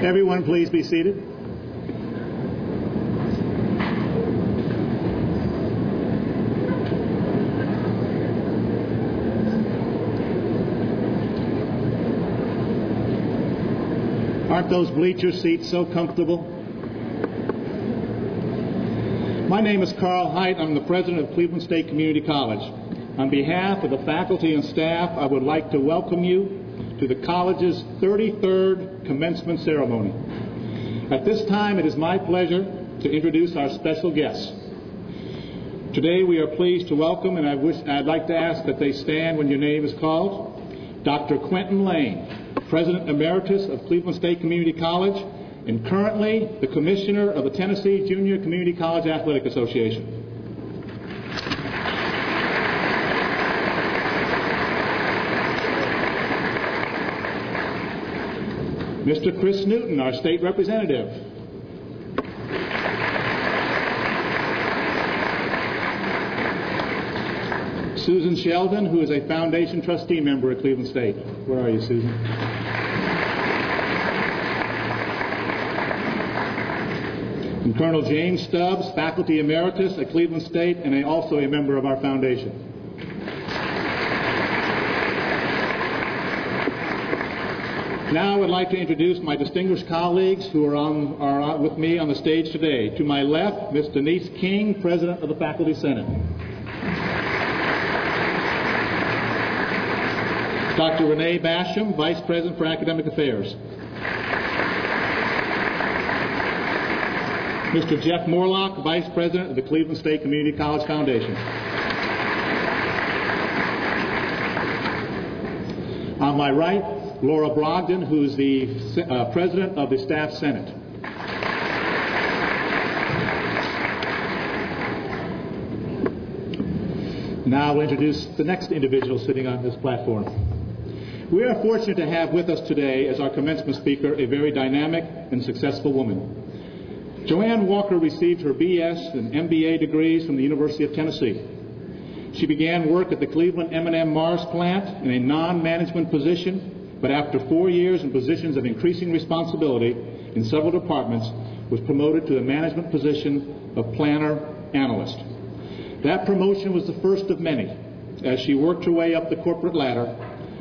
Everyone, please be seated. Aren't those bleacher seats so comfortable? My name is Carl Hite. I'm the president of Cleveland State Community College. On behalf of the faculty and staff, I would like to welcome you to the college's 33rd commencement ceremony. At this time, it is my pleasure to introduce our special guests. Today, we are pleased to welcome, and I'd like to ask that they stand when your name is called, Dr. Quentin Lane, President Emeritus of Cleveland State Community College, and currently the Commissioner of the Tennessee Junior Community College Athletic Association. Mr. Chris Newton, our state representative. Susan Sheldon, who is a foundation trustee member at Cleveland State. Where are you, Susan? And Colonel James Stubbs, faculty emeritus at Cleveland State and also a member of our foundation. Now I would like to introduce my distinguished colleagues who are with me on the stage today. To my left, Ms. Denise King, President of the Faculty Senate. Dr. Renee Basham, Vice President for Academic Affairs. Mr. Jeff Morlock, Vice President of the Cleveland State Community College Foundation. On my right, Laura Brogdon, who is the President of the Staff Senate. Now I'll introduce the next individual sitting on this platform. We are fortunate to have with us today as our commencement speaker a very dynamic and successful woman. Joanne Walker received her BS and MBA degrees from the University of Tennessee. She began work at the Cleveland M&M Mars plant in a non-management position, but after 4 years in positions of increasing responsibility in several departments, was promoted to the management position of planner analyst. That promotion was the first of many as she worked her way up the corporate ladder,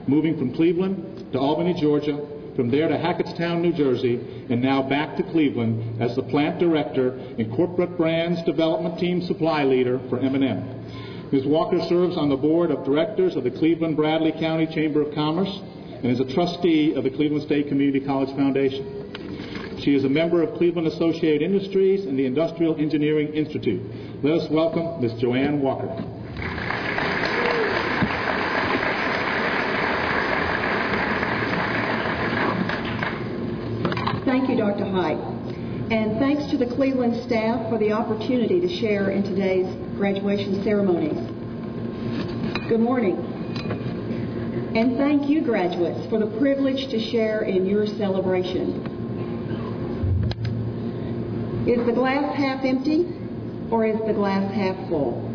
moving from Cleveland to Albany, Georgia, from there to Hackettstown, New Jersey, and now back to Cleveland as the plant director and corporate brands development team supply leader for M&M. Ms. Walker serves on the board of directors of the Cleveland-Bradley County Chamber of Commerce and is a trustee of the Cleveland State Community College Foundation. She is a member of Cleveland Associated Industries and the Industrial Engineering Institute. Let us welcome Ms. Joanne Walker. Thank you, Dr. Hite. And thanks to the Cleveland staff for the opportunity to share in today's graduation ceremonies. Good morning. And thank you, graduates, for the privilege to share in your celebration. Is the glass half empty, or is the glass half full?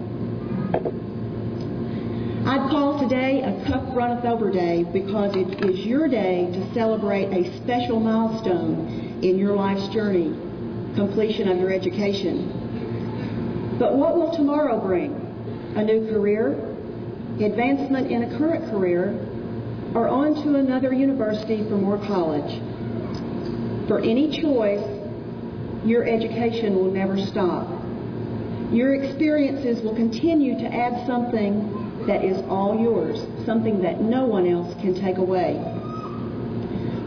I'd call today a cup runneth over day because it is your day to celebrate a special milestone in your life's journey, completion of your education. But what will tomorrow bring? A new career, advancement in a current career, or on to another university for more college? For any choice, your education will never stop. Your experiences will continue to add something that is all yours, something that no one else can take away.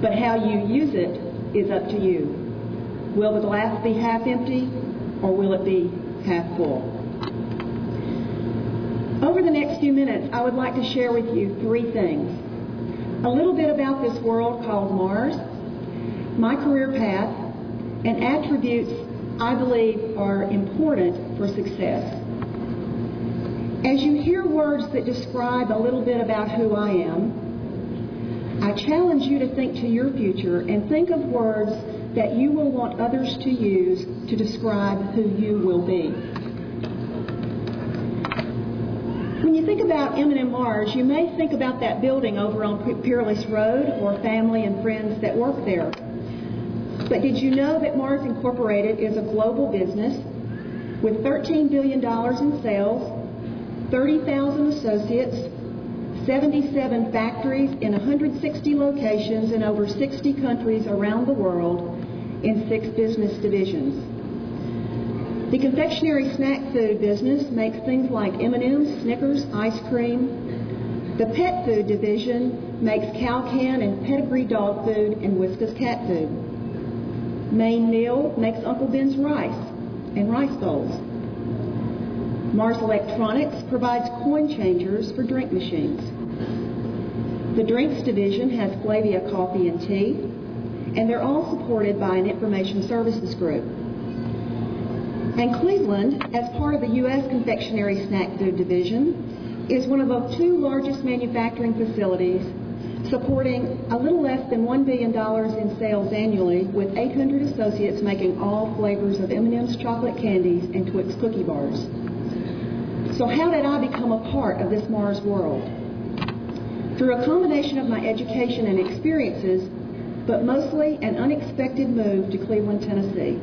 But how you use it is up to you. Will the glass be half empty, or will it be half full? Over the next few minutes, I would like to share with you 3 things. A little bit about this world called Mars, my career path, and attributes I believe are important for success. As you hear words that describe a little bit about who I am, I challenge you to think to your future and think of words that you will want others to use to describe who you will be. When you think about M&M Mars, you may think about that building over on Peerless Road or family and friends that work there. But did you know that Mars Incorporated is a global business with $13 billion in sales, 30,000 associates, 77 factories in 160 locations in over 60 countries around the world in 6 business divisions. The confectionery snack food business makes things like M&M's, Snickers, ice cream. The pet food division makes Cow-Can and Pedigree dog food and Whiskas cat food. Main Meal makes Uncle Ben's rice and rice bowls. Mars Electronics provides coin changers for drink machines. The drinks division has Flavia Coffee and Tea, and they're all supported by an information services group. And Cleveland, as part of the U.S. Confectionery Snack Food Division, is one of the 2 largest manufacturing facilities, supporting a little less than $1 billion in sales annually, with 800 associates making all flavors of M&M's chocolate candies and Twix cookie bars. So how did I become a part of this Mars world? Through a combination of my education and experiences, but mostly an unexpected move to Cleveland, Tennessee.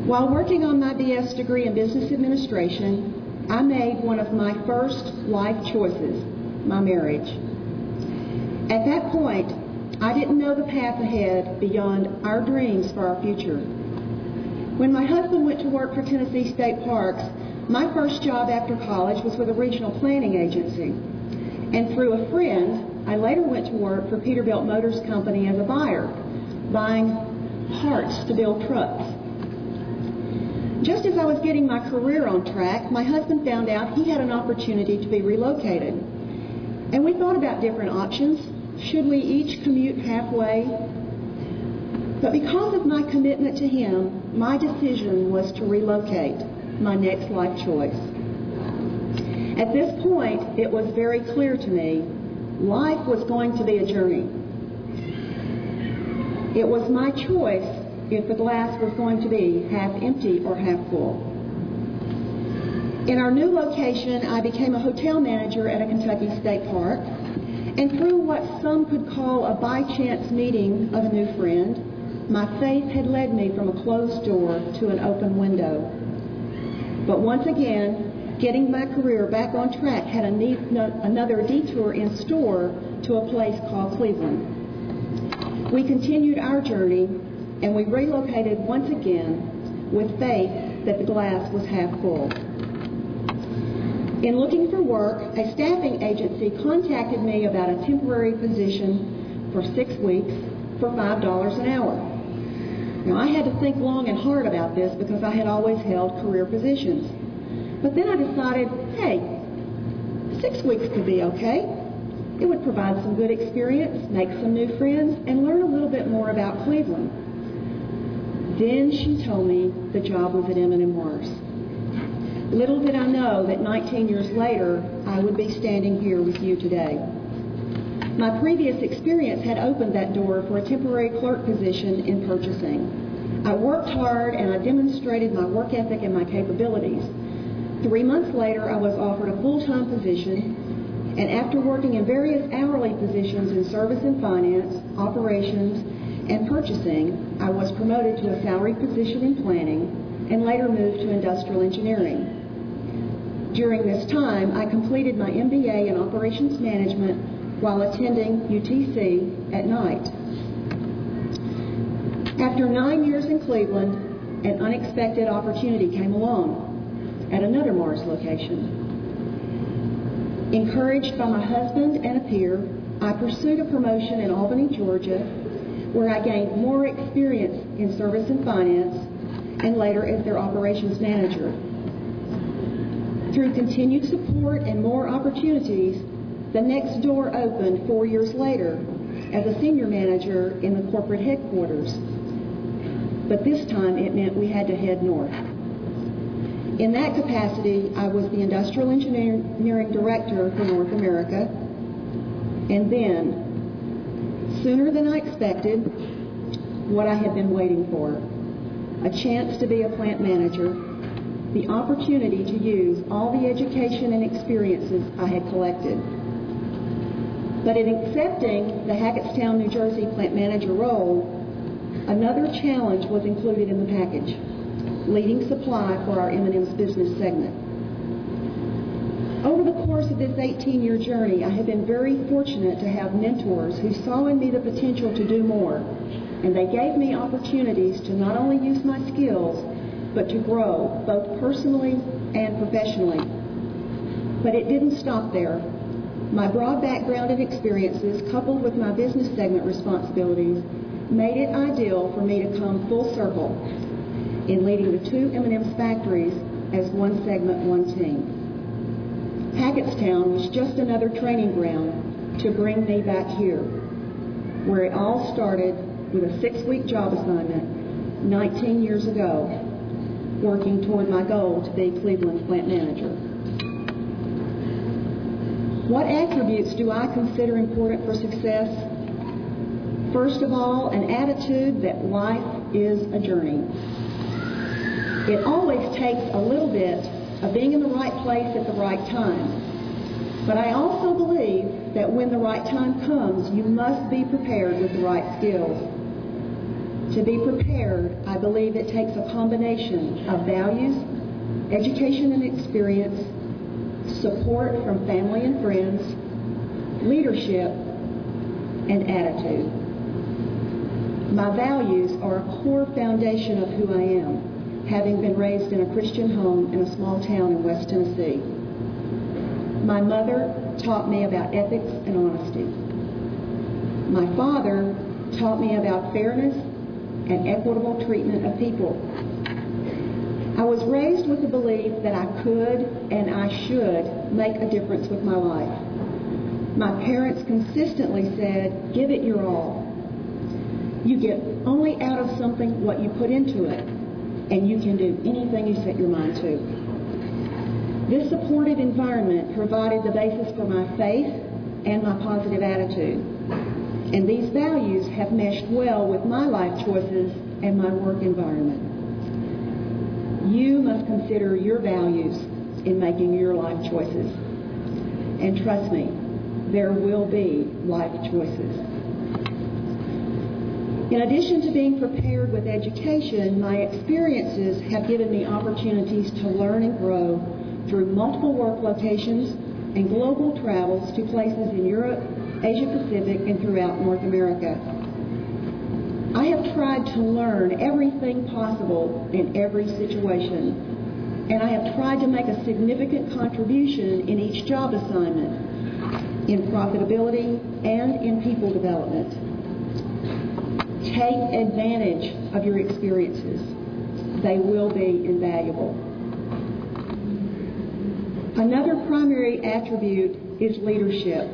While working on my BS degree in business administration, I made one of my first life choices, my marriage. At that point, I didn't know the path ahead beyond our dreams for our future. When my husband went to work for Tennessee State Parks, my first job after college was with a regional planning agency. And through a friend, I later went to work for Peterbilt Motors Company as a buyer, buying parts to build trucks. Just as I was getting my career on track, my husband found out he had an opportunity to be relocated. And we thought about different options. Should we each commute halfway? But because of my commitment to him, my decision was to relocate, my next life choice. At this point, it was very clear to me, life was going to be a journey. It was my choice if the glass was going to be half empty or half full. In our new location, I became a hotel manager at a Kentucky state park, and through what some could call a by-chance meeting of a new friend, my faith had led me from a closed door to an open window. But once again, getting my career back on track had another detour in store to a place called Cleveland. We continued our journey, and we relocated once again with faith that the glass was half full. In looking for work, a staffing agency contacted me about a temporary position for 6 weeks for $5 an hour. Now, I had to think long and hard about this because I had always held career positions. But then I decided, hey, 6 weeks could be okay. It would provide some good experience, make some new friends, and learn a little bit more about Cleveland. Then she told me the job was at M&M Mars. Little did I know that 19 years later, I would be standing here with you today. My previous experience had opened that door for a temporary clerk position in purchasing. I worked hard and I demonstrated my work ethic and my capabilities. 3 months later, I was offered a full-time position, and after working in various hourly positions in service and finance, operations, and purchasing, I was promoted to a salaried position in planning and later moved to industrial engineering. During this time, I completed my MBA in operations management while attending UTC at night. After 9 years in Cleveland, an unexpected opportunity came along at another Mars location. Encouraged by my husband and a peer, I pursued a promotion in Albany, Georgia, where I gained more experience in service and finance and later as their operations manager. Through continued support and more opportunities, the next door opened 4 years later as a senior manager in the corporate headquarters. But this time it meant we had to head north. In that capacity, I was the Industrial Engineering Director for North America. And then, sooner than I expected, what I had been waiting for, a chance to be a plant manager, the opportunity to use all the education and experiences I had collected. But in accepting the Hackettstown, New Jersey plant manager role, another challenge was included in the package: leading supply for our M&M's business segment. Over the course of this 18-year journey, I have been very fortunate to have mentors who saw in me the potential to do more, and they gave me opportunities to not only use my skills, but to grow both personally and professionally. But it didn't stop there. My broad background and experiences, coupled with my business segment responsibilities, made it ideal for me to come full circle in leading the two M&M's factories as one segment, one team. Hackettstown was just another training ground to bring me back here, where it all started with a 6-week job assignment 19 years ago, working toward my goal to be Cleveland's plant manager. What attributes do I consider important for success? First of all, an attitude that life is a journey. It always takes a little bit of being in the right place at the right time. But I also believe that when the right time comes, you must be prepared with the right skills. To be prepared, I believe it takes a combination of values, education and experience, support from family and friends, leadership, and attitude. My values are a core foundation of who I am, having been raised in a Christian home in a small town in West Tennessee. My mother taught me about ethics and honesty. My father taught me about fairness and equitable treatment of people. I was raised with the belief that I could and I should make a difference with my life. My parents consistently said, "Give it your all. You get only out of something what you put into it, and you can do anything you set your mind to." This supportive environment provided the basis for my faith and my positive attitude. And these values have meshed well with my life choices and my work environment. You must consider your values in making your life choices. And trust me, there will be life choices. In addition to being prepared with education, my experiences have given me opportunities to learn and grow through multiple work locations and global travels to places in Europe, Asia Pacific, and throughout North America. I have tried to learn everything possible in every situation, and I have tried to make a significant contribution in each job assignment, in profitability and in people development. Take advantage of your experiences. They will be invaluable. Another primary attribute is leadership.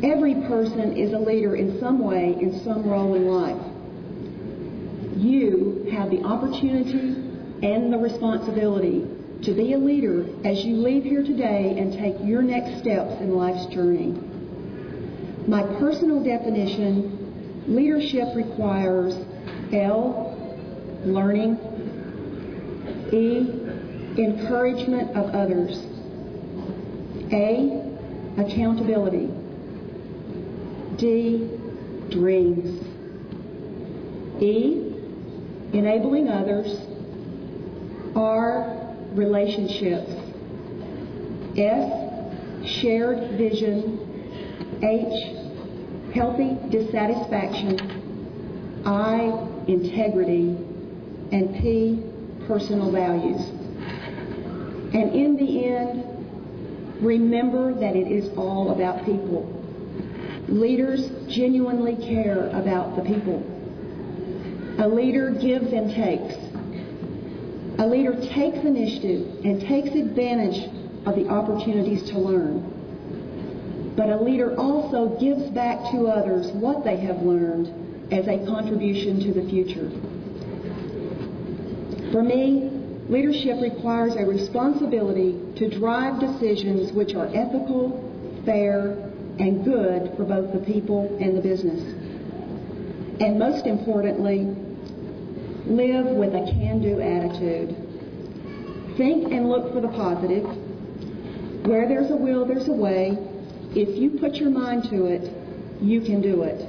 Every person is a leader in some way, in some role in life. You have the opportunity and the responsibility to be a leader as you leave here today and take your next steps in life's journey. My personal definition: leadership requires L, learning, E, encouragement of others, A, accountability, D, dreams, E, enabling others, R, relationships, S, shared vision, H, healthy dissatisfaction, I, integrity, and P, personal values. And in the end, remember that it is all about people. Leaders genuinely care about the people. A leader gives and takes. A leader takes initiative and takes advantage of the opportunities to learn. But a leader also gives back to others what they have learned as a contribution to the future. For me, leadership requires a responsibility to drive decisions which are ethical, fair, and good for both the people and the business. And most importantly, live with a can-do attitude. Think and look for the positive. Where there's a will, there's a way. If you put your mind to it, you can do it.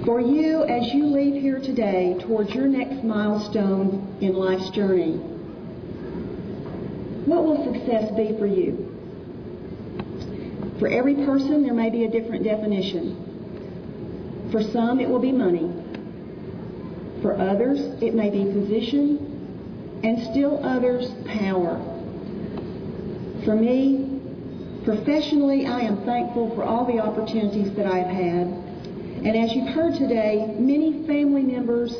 For you, as you leave here today towards your next milestone in life's journey, what will success be for you? For every person, there may be a different definition. For some, it will be money. For others, it may be position, and still others, power. For me, professionally, I am thankful for all the opportunities that I have had. And as you've heard today, many family members,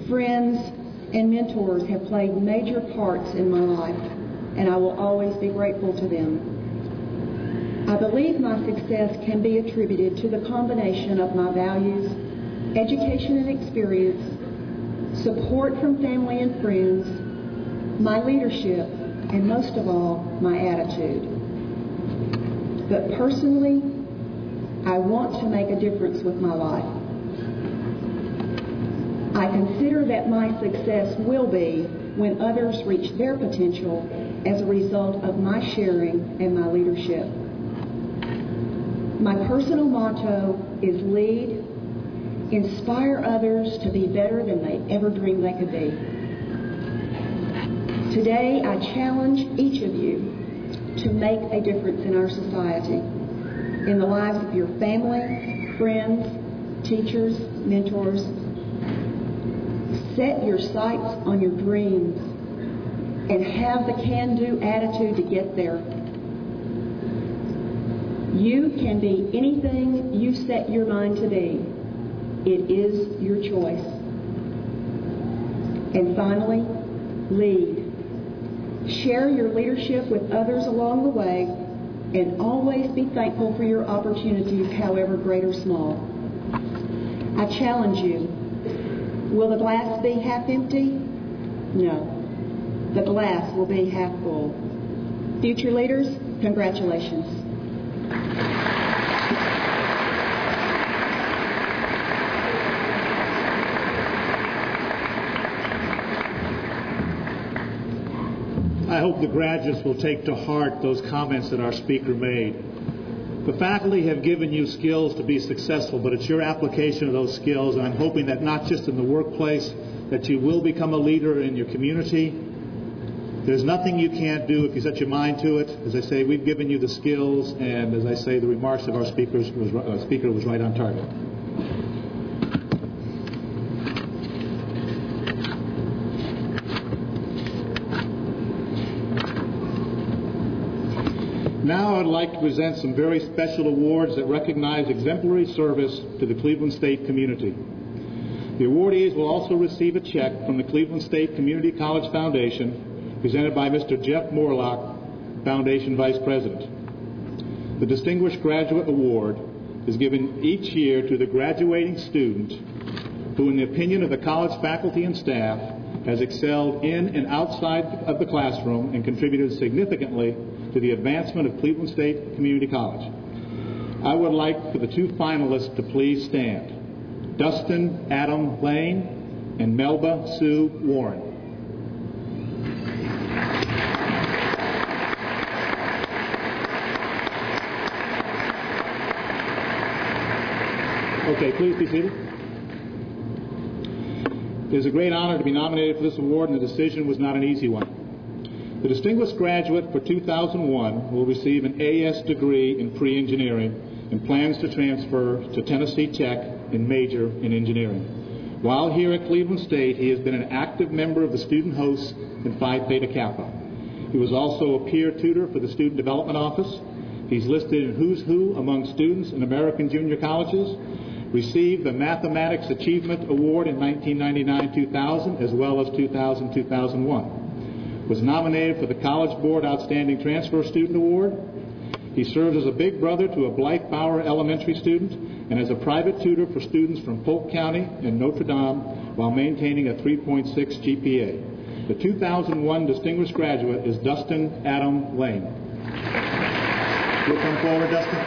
friends, and mentors have played major parts in my life, and I will always be grateful to them. I believe my success can be attributed to the combination of my values, education and experience, support from family and friends, my leadership, and most of all, my attitude. But personally, I want to make a difference with my life. I consider that my success will be when others reach their potential as a result of my sharing and my leadership. My personal motto is lead, inspire others to be better than they ever dreamed they could be. Today, I challenge each of you to make a difference in our society, in the lives of your family, friends, teachers, mentors. Set your sights on your dreams and have the can-do attitude to get there. You can be anything you set your mind to be. It is your choice. And finally, lead. Share your leadership with others along the way, and always be thankful for your opportunities, however great or small. I challenge you. Will the glass be half empty? No. The glass will be half full. Future leaders, congratulations. I hope the graduates will take to heart those comments that our speaker made. The faculty have given you skills to be successful, but it's your application of those skills, and I'm hoping that not just in the workplace, that you will become a leader in your community. There's nothing you can't do if you set your mind to it. As I say, we've given you the skills, and as I say, the remarks of our speaker was right on target. Now I'd like to present some very special awards that recognize exemplary service to the Cleveland State community. The awardees will also receive a check from the Cleveland State Community College Foundation, presented by Mr. Jeff Morlock, Foundation Vice President. The Distinguished Graduate Award is given each year to the graduating student who, in the opinion of the college faculty and staff, has excelled in and outside of the classroom and contributed significantly to the advancement of Cleveland State Community College. I would like for the two finalists to please stand. Dustin Adam Lane and Melba Sue Warren. Okay, please be seated. It is a great honor to be nominated for this award, and the decision was not an easy one. The distinguished graduate for 2001 will receive an AS degree in pre-engineering and plans to transfer to Tennessee Tech and major in engineering. While here at Cleveland State, he has been an active member of the student hosts in Phi Theta Kappa. He was also a peer tutor for the Student Development Office. He's listed in Who's Who among students in American junior colleges, received the Mathematics Achievement Award in 1999-2000 as well as 2000-2001. Was nominated for the College Board Outstanding Transfer Student Award. He serves as a big brother to a Blythe Bauer elementary student and as a private tutor for students from Polk County and Notre Dame while maintaining a 3.6 GPA. The 2001 distinguished graduate is Dustin Adam Lane. You'll come forward, Dustin.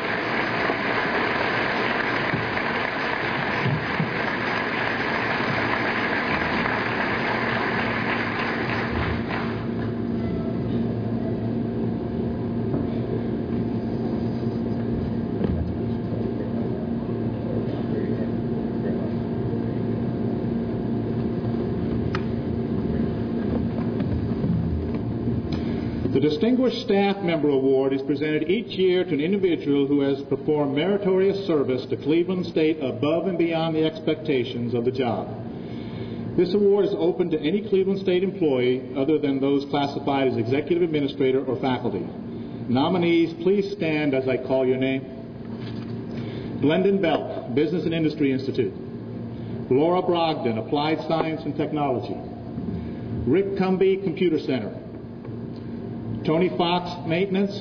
The Distinguished Staff Member Award is presented each year to an individual who has performed meritorious service to Cleveland State above and beyond the expectations of the job. This award is open to any Cleveland State employee other than those classified as executive administrator or faculty. Nominees, please stand as I call your name. Glendon Belk, Business and Industry Institute. Laura Brogdon, Applied Science and Technology. Rick Cumby, Computer Center. Tony Fox, Maintenance.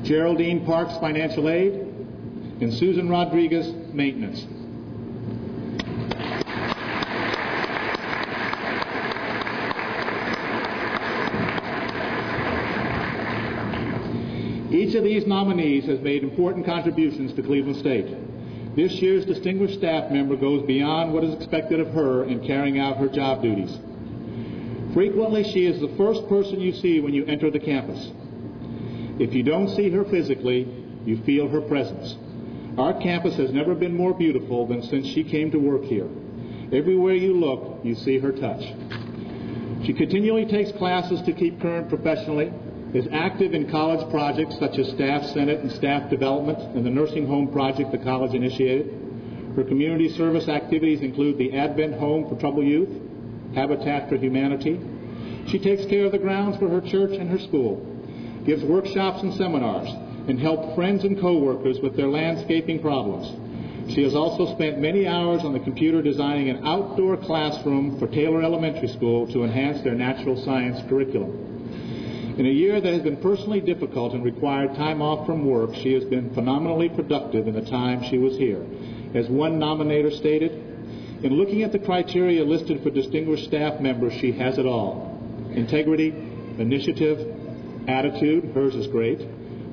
Geraldine Parks, Financial Aid. And Susan Rodriguez, Maintenance. Each of these nominees has made important contributions to Cleveland State. This year's Distinguished Staff Member goes beyond what is expected of her in carrying out her job duties. Frequently, she is the first person you see when you enter the campus. If you don't see her physically, you feel her presence. Our campus has never been more beautiful than since she came to work here. Everywhere you look, you see her touch. She continually takes classes to keep current professionally, is active in college projects such as Staff Senate and Staff Development and the nursing home project the college initiated. Her community service activities include the Advent Home for Troubled Youth, Habitat for Humanity. She takes care of the grounds for her church and her school, gives workshops and seminars, and helps friends and co-workers with their landscaping problems. She has also spent many hours on the computer designing an outdoor classroom for Taylor Elementary School to enhance their natural science curriculum. In a year that has been personally difficult and required time off from work, she has been phenomenally productive in the time she was here. As one nominator stated, in looking at the criteria listed for distinguished staff members, she has it all. Integrity, initiative, attitude, hers is great,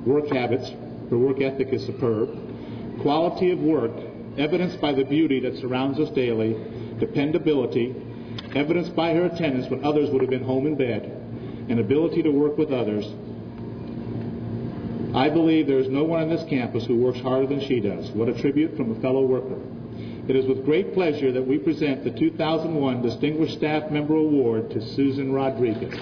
work habits, her work ethic is superb, quality of work, evidenced by the beauty that surrounds us daily, dependability, evidenced by her attendance when others would have been home in bed, and ability to work with others. I believe there is no one on this campus who works harder than she does. What a tribute from a fellow worker. It is with great pleasure that we present the 2001 Distinguished Staff Member Award to Susan Rodriguez.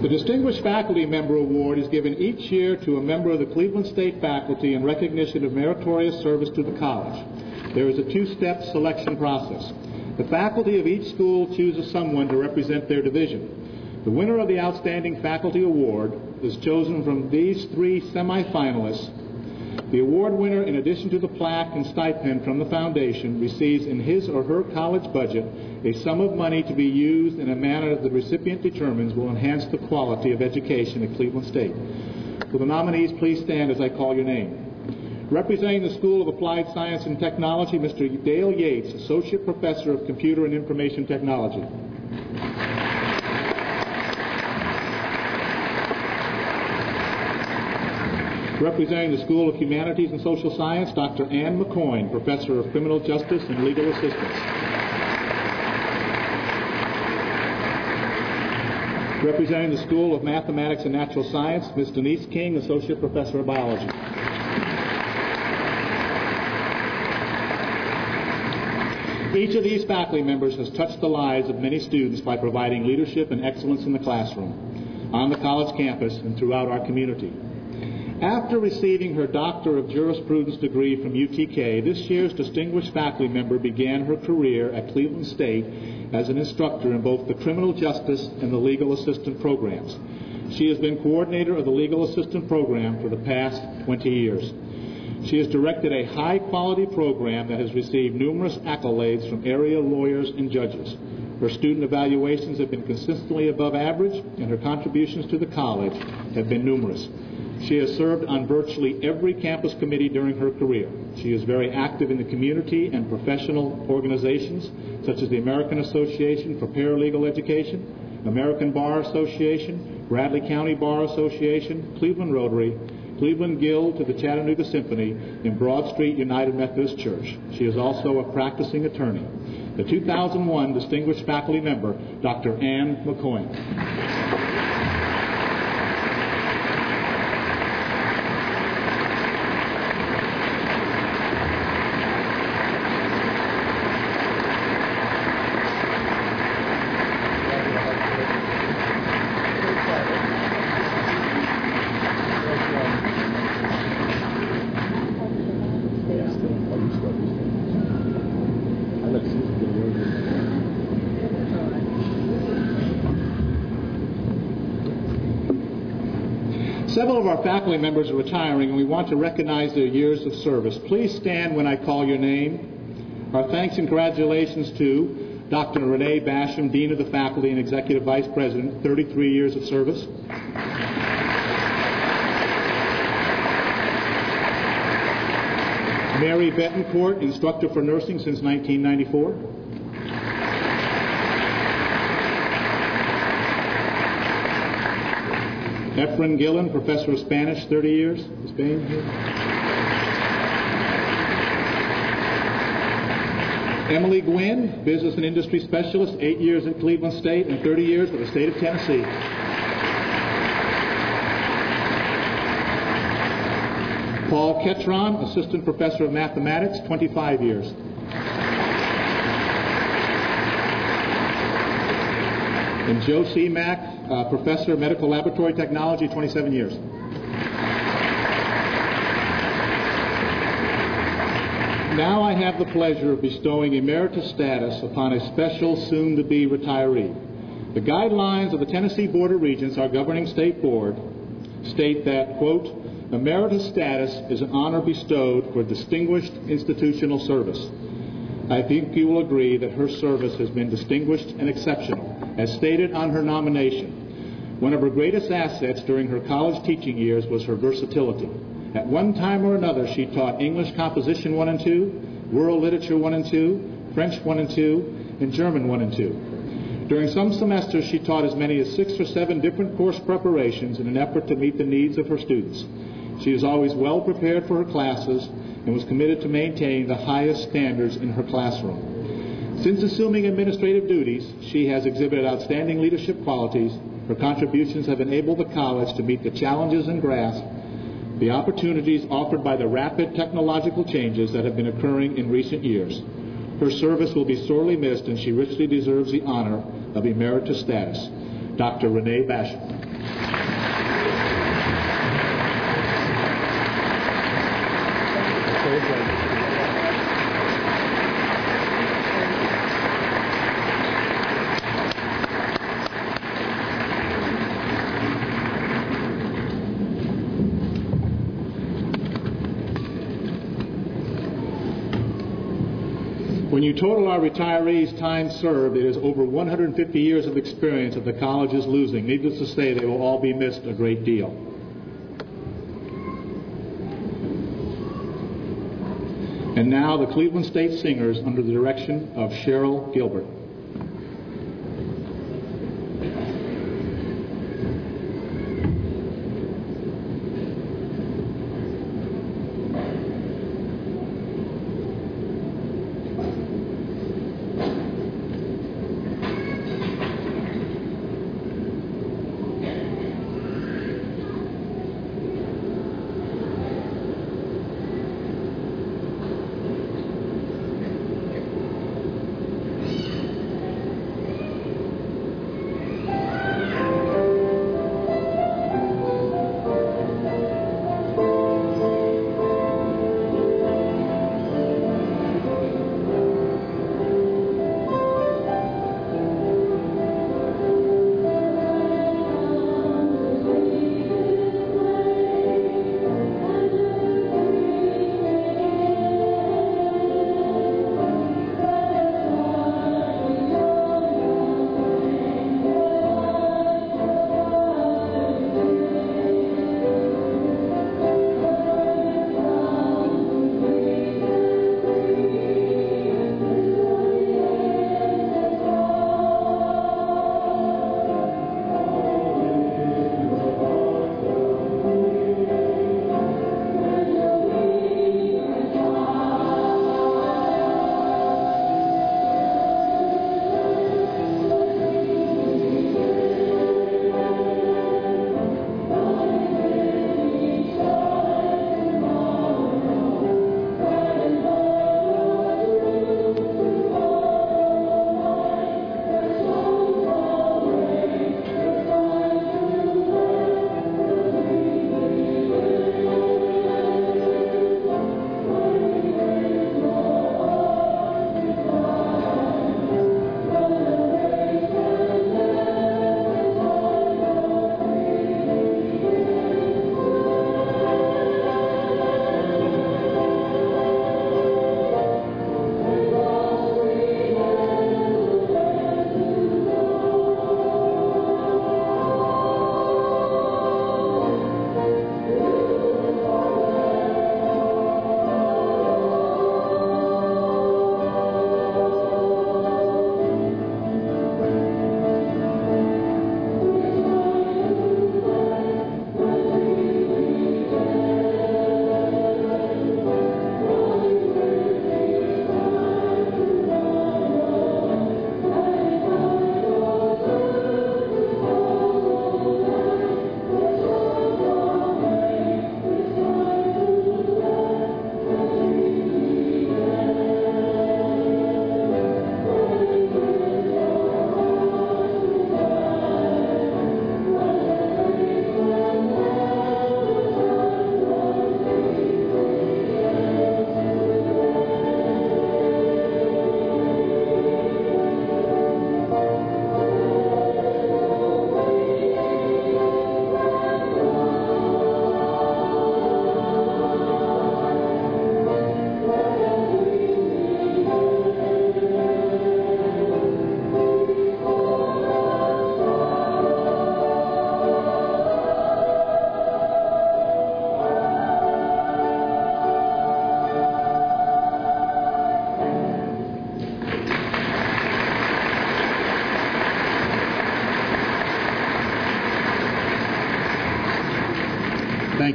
The Distinguished Faculty Member Award is given each year to a member of the Cleveland State faculty in recognition of meritorious service to the college. There is a two-step selection process. The faculty of each school chooses someone to represent their division. The winner of the Outstanding Faculty Award is chosen from these three semifinalists. The award winner, in addition to the plaque and stipend from the foundation, receives in his or her college budget a sum of money to be used in a manner that the recipient determines will enhance the quality of education at Cleveland State. Will the nominees please stand as I call your name? Representing the School of Applied Science and Technology, Mr. Dale Yates, Associate Professor of Computer and Information Technology. Representing the School of Humanities and Social Science, Dr. Ann McCoyne, Professor of Criminal Justice and Legal Assistance. Representing the School of Mathematics and Natural Science, Ms. Denise King, Associate Professor of Biology. Each of these faculty members has touched the lives of many students by providing leadership and excellence in the classroom, on the college campus, and throughout our community. After receiving her Doctor of Jurisprudence degree from UTK, this year's distinguished faculty member began her career at Cleveland State as an instructor in both the criminal justice and the legal assistant programs. She has been coordinator of the legal assistant program for the past 20 years. She has directed a high-quality program that has received numerous accolades from area lawyers and judges. Her student evaluations have been consistently above average, and her contributions to the college have been numerous. She has served on virtually every campus committee during her career. She is very active in the community and professional organizations such as the American Association for Paralegal Education, American Bar Association, Bradley County Bar Association, Cleveland Rotary, Cleveland Guild to the Chattanooga Symphony, and Broad Street United Methodist Church. She is also a practicing attorney. The 2001 Distinguished Faculty Member, Dr. Ann McCoy. Several of our faculty members are retiring, and we want to recognize their years of service. Please stand when I call your name. Our thanks and congratulations to Dr. Renee Basham, Dean of the Faculty and Executive Vice President, 33 years of service. Mary Betancourt, Instructor for Nursing since 1994. Efren Gillen, Professor of Spanish, 30 years. Spain here. Emily Gwynn, Business and Industry Specialist, 8 years at Cleveland State and 30 years with the state of Tennessee. Paul Ketron, Assistant Professor of Mathematics, 25 years. And Joe C. Mack, Professor of Medical Laboratory Technology, 27 years. Now I have the pleasure of bestowing emeritus status upon a special soon-to-be retiree. The guidelines of the Tennessee Board of Regents, our governing state board, state that, quote, emeritus status is an honor bestowed for distinguished institutional service. I think you will agree that her service has been distinguished and exceptional. As stated on her nomination, one of her greatest assets during her college teaching years was her versatility. At one time or another, she taught English Composition 1 and 2, World Literature 1 and 2, French 1 and 2, and German 1 and 2. During some semesters, she taught as many as 6 or 7 different course preparations in an effort to meet the needs of her students. She is always well prepared for her classes and was committed to maintaining the highest standards in her classroom. Since assuming administrative duties, she has exhibited outstanding leadership qualities. Her contributions have enabled the college to meet the challenges and grasp the opportunities offered by the rapid technological changes that have been occurring in recent years. Her service will be sorely missed, and she richly deserves the honor of emeritus status. Dr. Renee Basham. When you total our retirees' time served, it is over 150 years of experience that the college is losing. Needless to say, they will all be missed a great deal. And now the Cleveland State Singers under the direction of Cheryl Gilbert.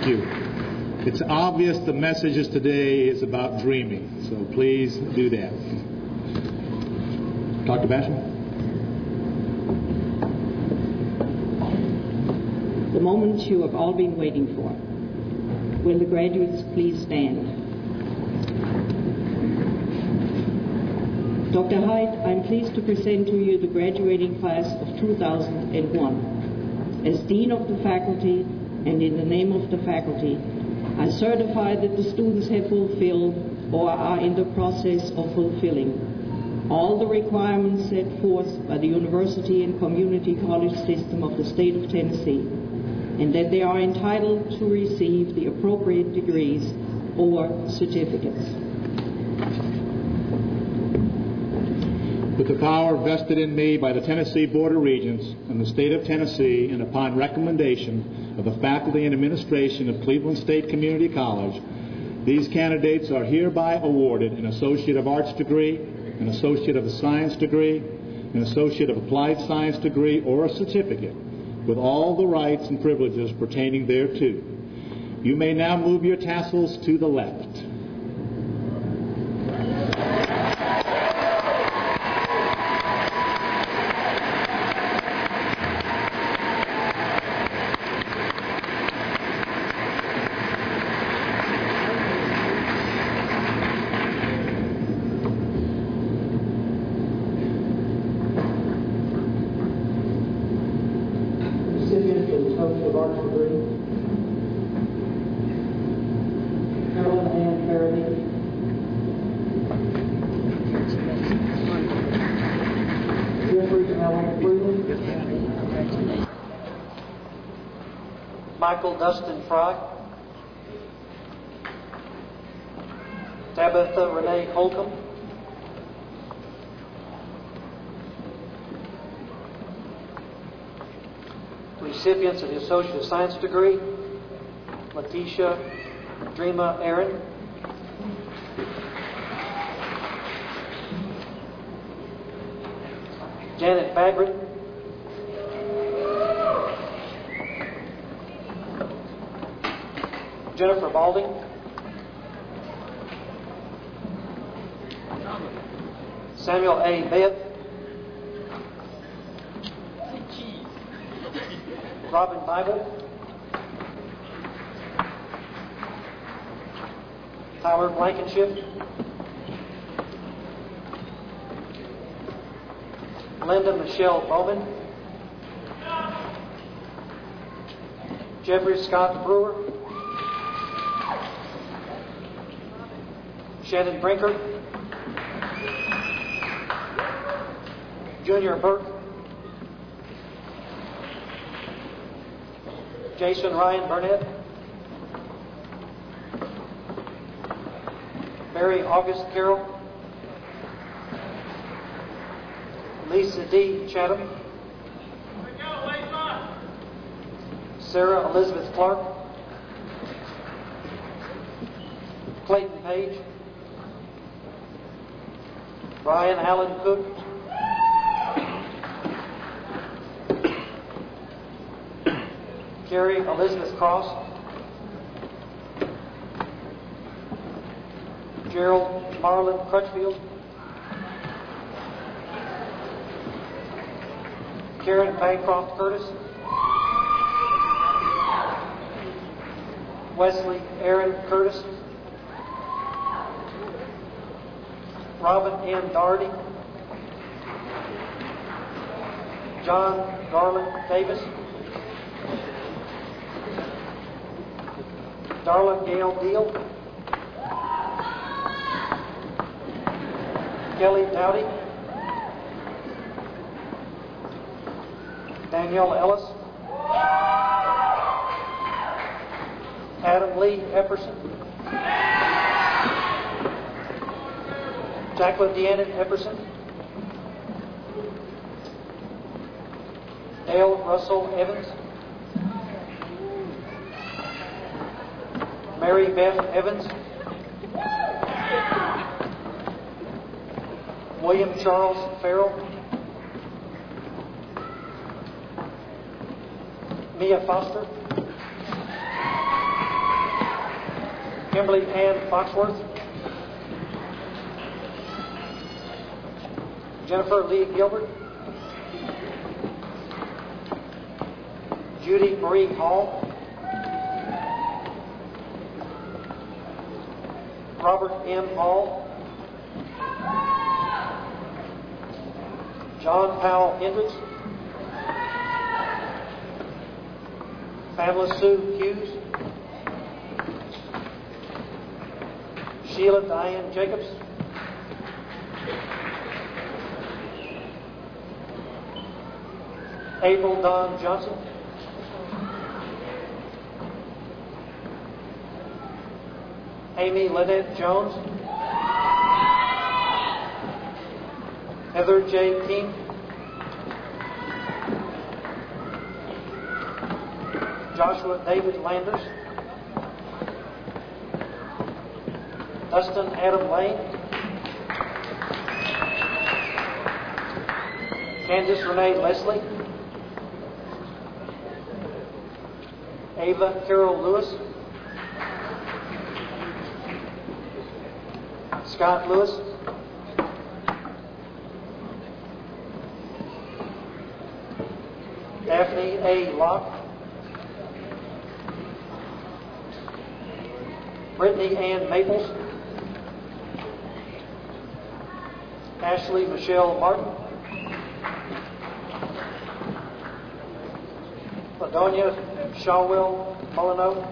Thank you. It's obvious the messages today is about dreaming, so please do that. Dr. Basham? The moment you have all been waiting for. Will the graduates please stand? Dr. Hyde, I'm pleased to present to you the graduating class of 2001. As Dean of the Faculty and in the name of the faculty, I certify that the students have fulfilled or are in the process of fulfilling all the requirements set forth by the University and Community College system of the state of Tennessee, and that they are entitled to receive the appropriate degrees or certificates. With the power vested in me by the Tennessee Board of Regents and the state of Tennessee, and upon recommendation of the faculty and administration of Cleveland State Community College, these candidates are hereby awarded an Associate of Arts degree, an Associate of Science degree, an Associate of Applied Science degree, or a certificate, with all the rights and privileges pertaining thereto. You may now move your tassels to the left. Michael Dustin Fry, Tabitha Renee Holcomb, recipients of the Associate of Science degree, Letitia Dreama Aaron, Janet Bagrit, Jennifer Balding, Samuel A. Beth, Robin Bible, Tyler Blankenship, Linda Michelle Bowman, Jeffrey Scott Brewer, Shannon Brinker, Junior Burke, Jason Ryan Burnett, Mary August Carroll, Lisa D. Chatham, Sarah Elizabeth Clark, Clayton Page, Brian Allen Cook, Carrie Elizabeth Cross, Gerald Marlon Crutchfield, Karen Bancroft Curtis, Wesley Aaron Curtis, Robin N. Doherty, John Garland Davis, Darla Gail Deal, Kelly Dowdy, Danielle Ellis, Adam Lee Epperson, Jacqueline Deanna Epperson, Dale Russell Evans, Mary Beth Evans, William Charles Farrell, Mia Foster, Kimberly Ann Foxworth, Jennifer Lee Gilbert, Judy Marie Hall, Robert M. Hall, John Powell Hendricks, Pamela Sue Hughes, Sheila Diane Jacobs, April Dawn Johnson, Amy Lynette Jones, Heather J. King, Joshua David Landers, Dustin Adam Lane, Candice Renee Leslie, Ava Carol Lewis, Scott Lewis, Daphne A. Locke, Brittany Ann Maples, Ashley Michelle Martin, Ladonia Shawwell Molyneux,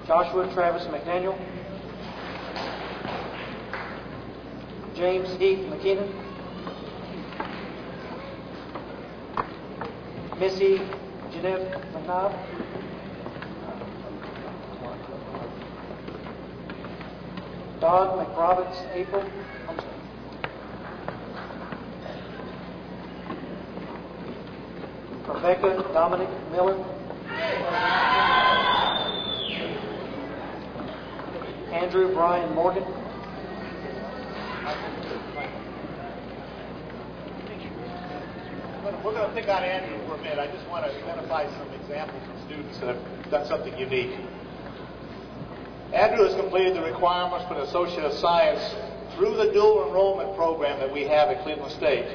Joshua Travis McDaniel, James Heath McKinnon, Missy Jeanette McNabb, Don McRoberts April, Rebecca Dominic Miller, Andrew Brian Morgan, we're going to pick on Andrew for a minute. I just want to identify some examples of students that have done something unique. Andrew has completed the requirements for an Associate of Science through the dual enrollment program that we have at Cleveland State.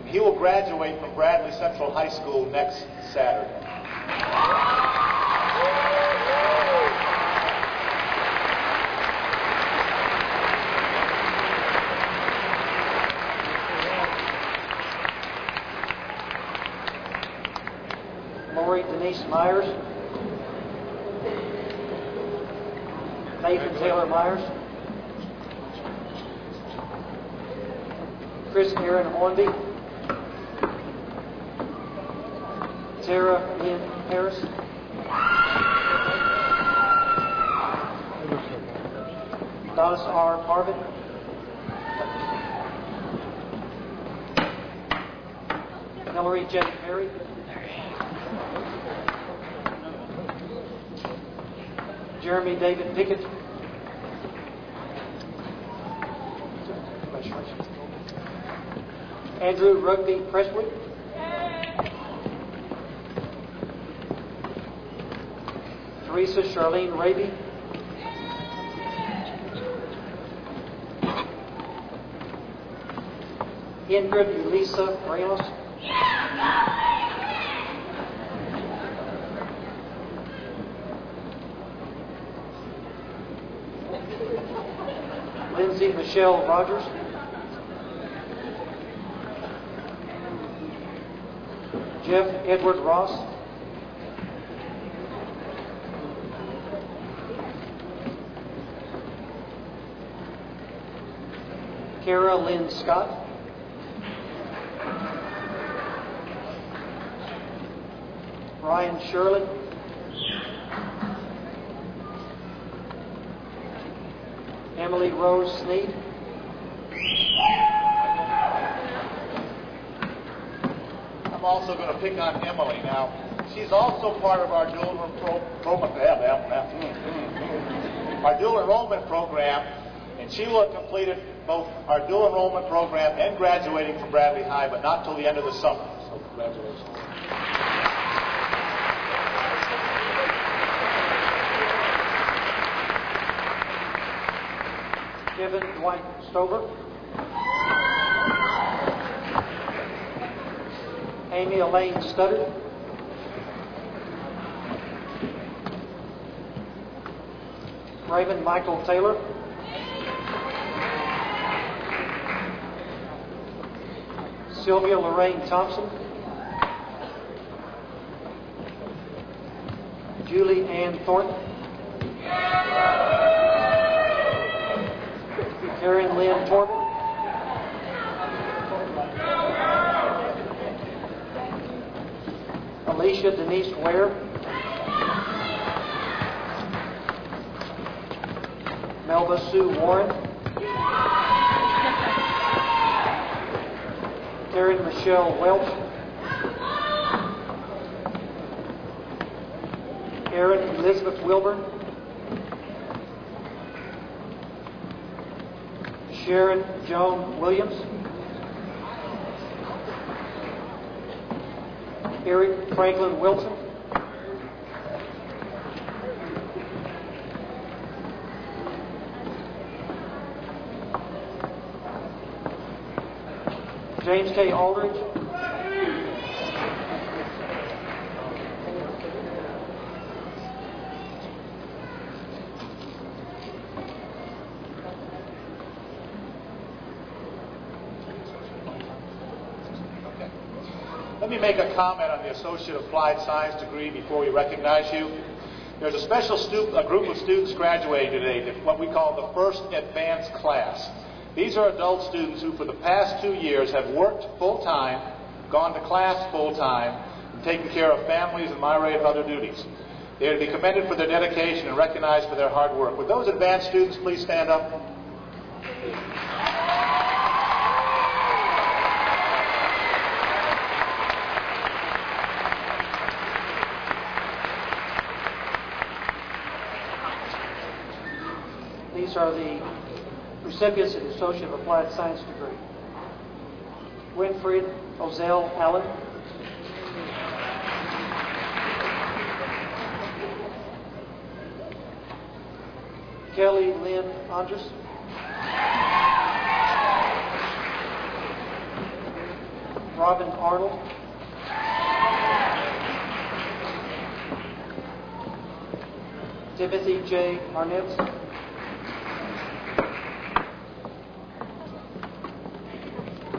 And he will graduate from Bradley Central High School next Saturday. Lori Denise Myers, Nathan Taylor Myers, Chris Aaron Hornby, Sarah Lynn Harris, Donis R. Parvin, Hillary J. Perry, Jeremy David Pickett, Andrew Rugby Presswood, Teresa Charlene Raby, Ingrid Elisa Ramos, Lindsay Michelle Rogers, Jeff Edward Ross, Kara Lynn Scott, Ryan Shirley, Emily Rose Sneed, I'm also going to pick on Emily now. She's also part of our dual enrollment program, and she will have completed both our dual enrollment program and graduating from Bradley High, but not till the end of the summer. So congratulations. Kevin Dwight Stover. Amy Elaine Studdard. Raven Michael Taylor. Sylvia Lorraine Thompson. Julie Ann Thornton. Karen Lynn Torben. Alicia Denise Ware. Melba Sue Warren. Karen Michelle Welch. Erin Elizabeth Wilburn. Sharon Joan Williams. Eric Franklin Wilson. James K. Aldridge. Let me make a comment on the Associate Applied Science degree before we recognize you. There's a special group of students graduating today, what we call the first advanced class. These are adult students who for the past 2 years have worked full-time, gone to class full-time, and taken care of families and my array of other duties. They are to be commended for their dedication and recognized for their hard work. Would those advanced students please stand up? These are the recipients of the Associate of Applied Science degree. Winfred Ozell Allen. Kelly Lynn Andres. Robin Arnold. Timothy J. Arnett.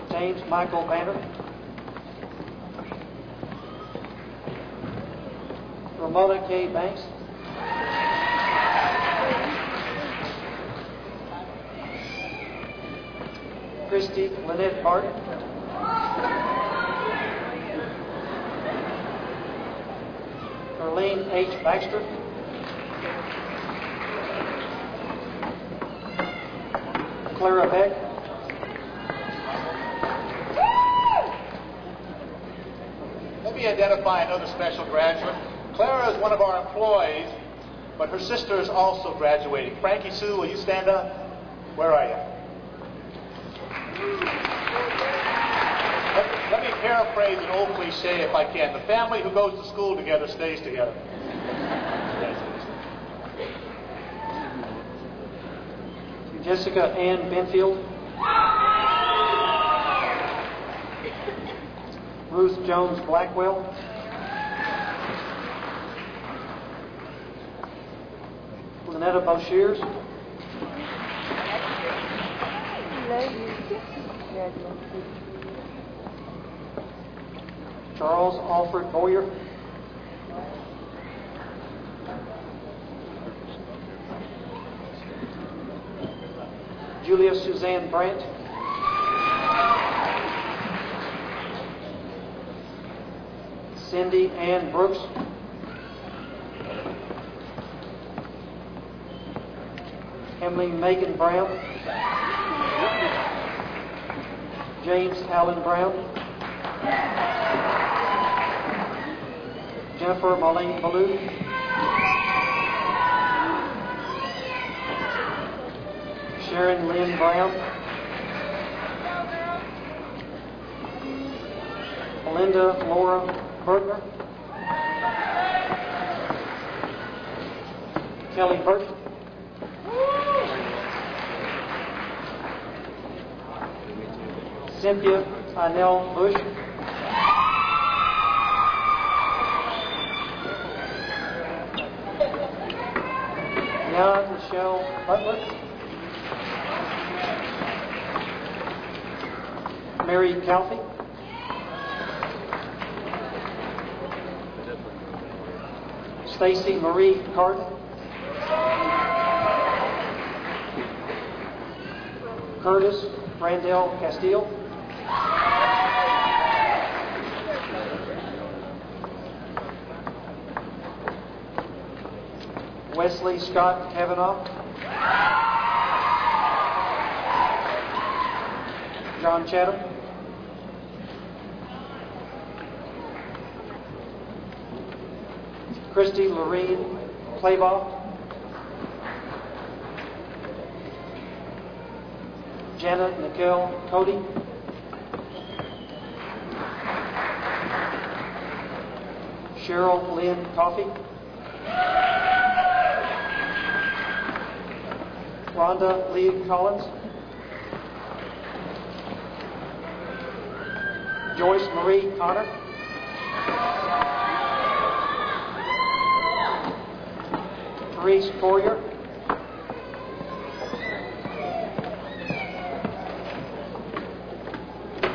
James Michael Banner. Ramona K. Banks. Christy Lynette Barton. Arlene H. Baxter. Clara Beck. Let me identify another special graduate. Clara is one of our employees, but her sister is also graduating. Frankie Sue, will you stand up? Where are you? Let me paraphrase an old cliche if I can. The family who goes to school together stays together. Jessica Ann Benfield. Ruth Jones Blackwell. Lynetta Boshears. Charles Alfred Boyer. Julia Suzanne Brandt. Cindy Ann Brooks. Emily Megan Brown. James Allen Brown. Jennifer Marlene Ballou. Sharon Lynn Brown. Melinda Laura Bergner. Kelly Burton. Cynthia Inell Bush. Deanna Michelle Butler. Mary Calfee. Stacy Marie Carden. Curtis Randall Castile. Wesley Scott Kavanaugh. John Chatham. Christy Lorene Claybaugh. Janet Nicole Cody. Cheryl Lynn Coffey. Rhonda Lee Collins. Joyce Marie Connor. Therese Courier.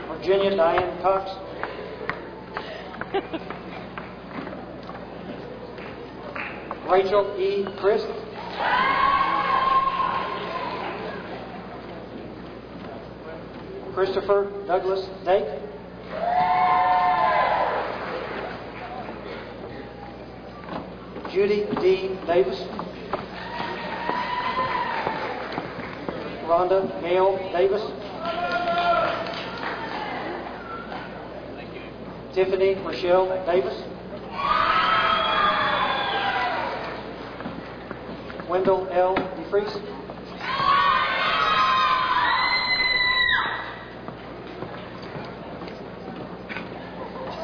Virginia Diane Cox. Rachel E. Christ. Christopher Douglas Dake. Judy D. Davis. Rhonda Gail Davis. Tiffany Rochelle Davis. Wendell L. DeFries.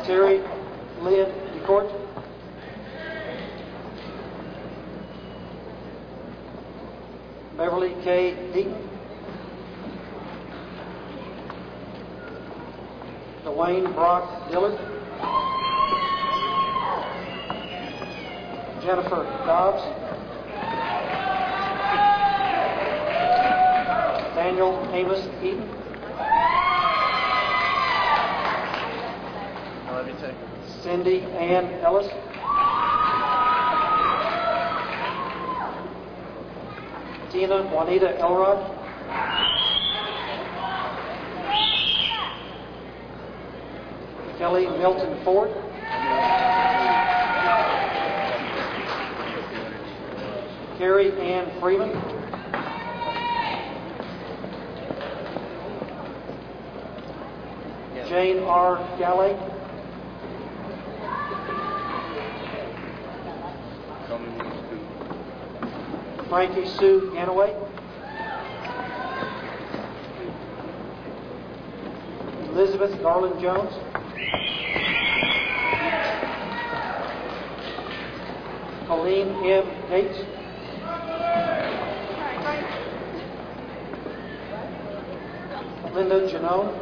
Terry Lynn DeCourt. Beverly K. Deaton. Dwayne Brock Dillard. Jennifer Dobbs. Daniel Amos Eaton. Cindy Ann Ellis. Tina Juanita Elrod. Kelly Milton Ford. Carrie Ann Freeman. Jane R. Galley. Frankie Sue Ganaway. Elizabeth Garland Jones. Colleen M. Gates. Linda Janone.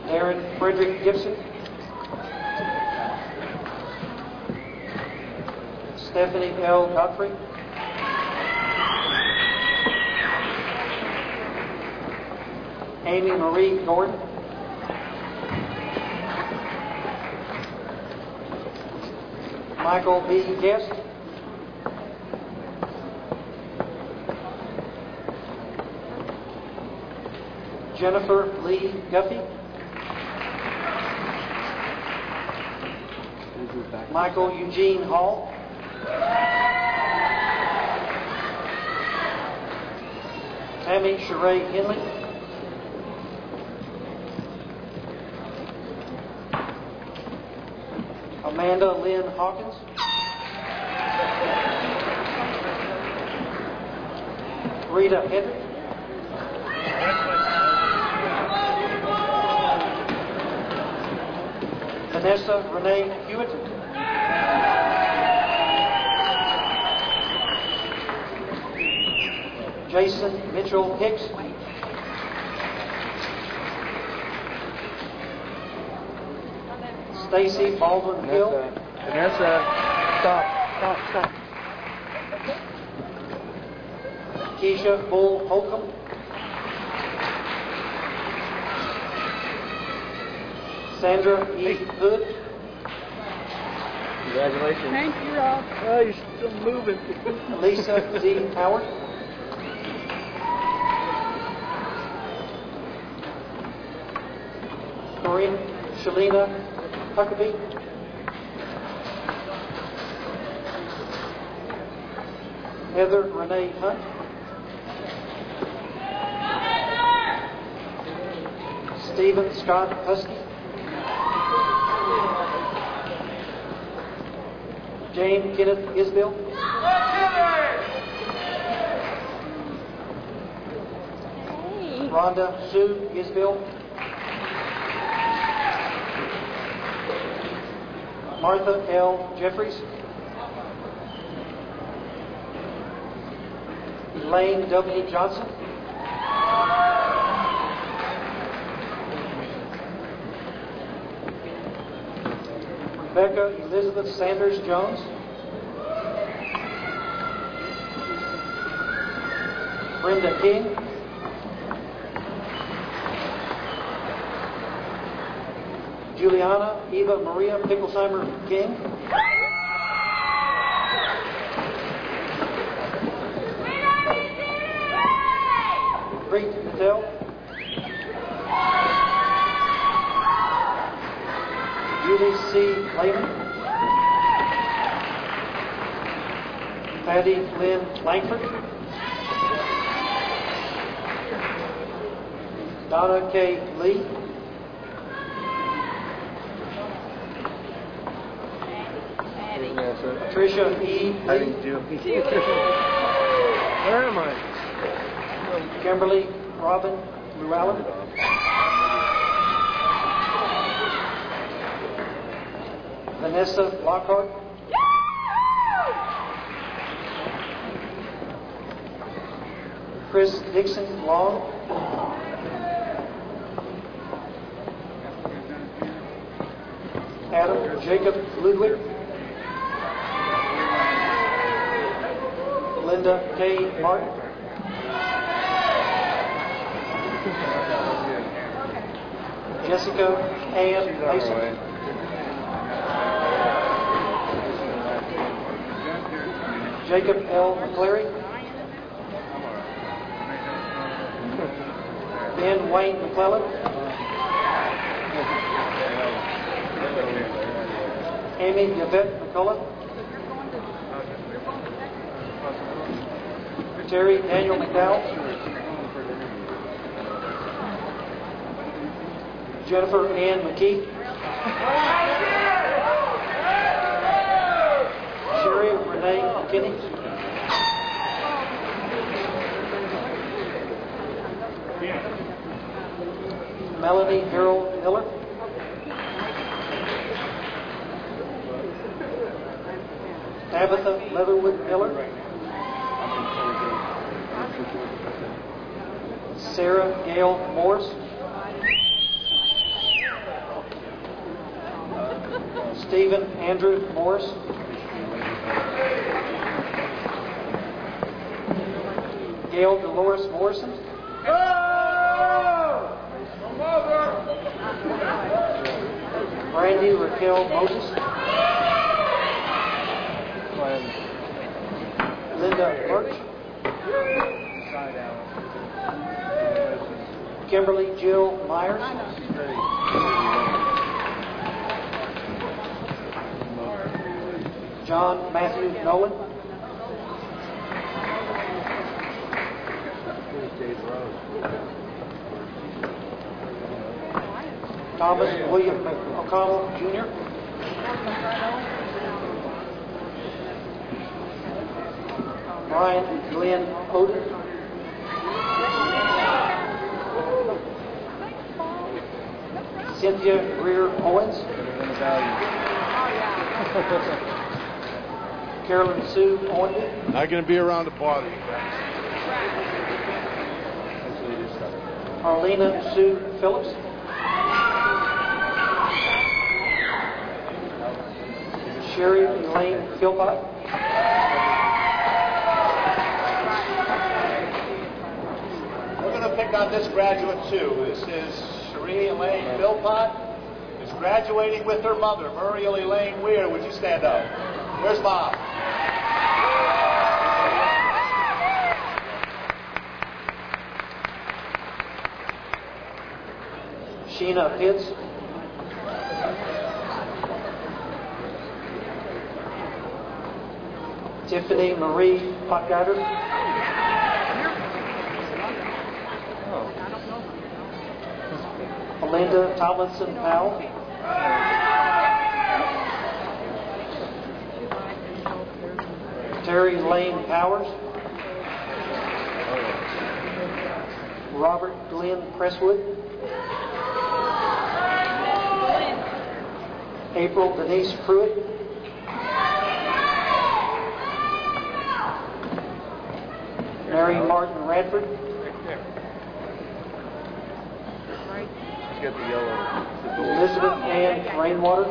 Darren Frederick Gibson. Stephanie L. Godfrey. Amy Marie Gordon. Michael B. Guest. Jennifer Lee Guffey. Michael Eugene Hall. Tammy Sheree Henley. Amanda Lynn Hawkins. Rita Hedrick. Vanessa Renee Hewitt. Jason Mitchell Hicks. Stacy Baldwin Hill. Vanessa, stop. Keisha Bull Holcomb. Sandra E. Hood. Congratulations. Thank you, Rob. Oh, you're still moving. Lisa D. Howard. Corinne Shalina Huckabee. Heather Renee Hunt. Stephen Scott Husky. James Kenneth Isbell. Rhonda Sue Isbell. Martha L. Jeffries. Elaine W. Johnson. Rebecca Elizabeth Sanders Jones. Brenda King. Juliana Eva Maria Picklesheimer King. Preet Patel. Julie C. Lehman. Patty Lynn Langford. Donna K. Lee. Patricia E. Lee. Where am I? Kimberly Robin Llewellyn. Vanessa Lockhart. Chris Dixon Long. Adam Jacob Ludwig. Linda K. Martin. Jessica Ann Mason. Jacob L. McCleary. Ben Wayne McClellan. Amy Yvette McCullough. Terry Daniel McDowell. Jennifer Ann McKee. Sherry Renee McKinney. Melanie Harold Miller. Tabitha Leatherwood Miller. Sarah Gail Morse. Stephen Andrew Morris. Gail Dolores Morrison. Brandy Raquel Moses. Linda Birch. Kimberly Jill Myers. John Matthew Nolan. Thomas William O'Connell Jr. Brian Glenn Oden. Cynthia Greer Owens. Carolyn Sue Owen. Not going to be around the party. Arlena Sue Phillips. Sherry Elaine Philpott. We're going to pick on this graduate too. This is Cherie Elaine Philpott. Is graduating with her mother, Muriel Elaine Weir. Would you stand up? Where's Mom? Sheena Pitts. Tiffany Marie Potgeider. Melinda Tomlinson Powell. Terry Lane Powers. Robert Glenn Presswood. April Denise Pruitt. Mary Martin Radford. He's got the yellow. Elizabeth Ann Rainwater.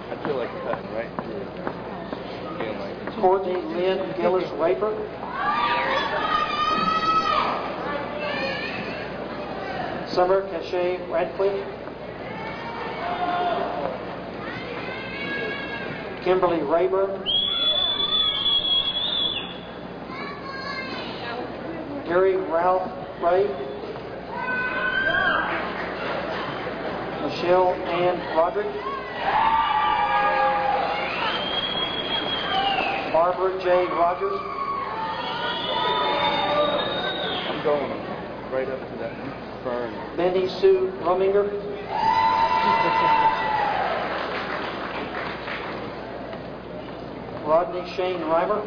I feel like cutting right through. Feeling like Courtney Lynn Gillis Raper. Summer Cachet Radcliffe. Kimberly Rayburn. Gary Ralph Ray. Michelle Ann Roderick. Barbara J. Rogers. I'm going right up to that fern. Mindy Sue Rumminger. Rodney Shane Reimer.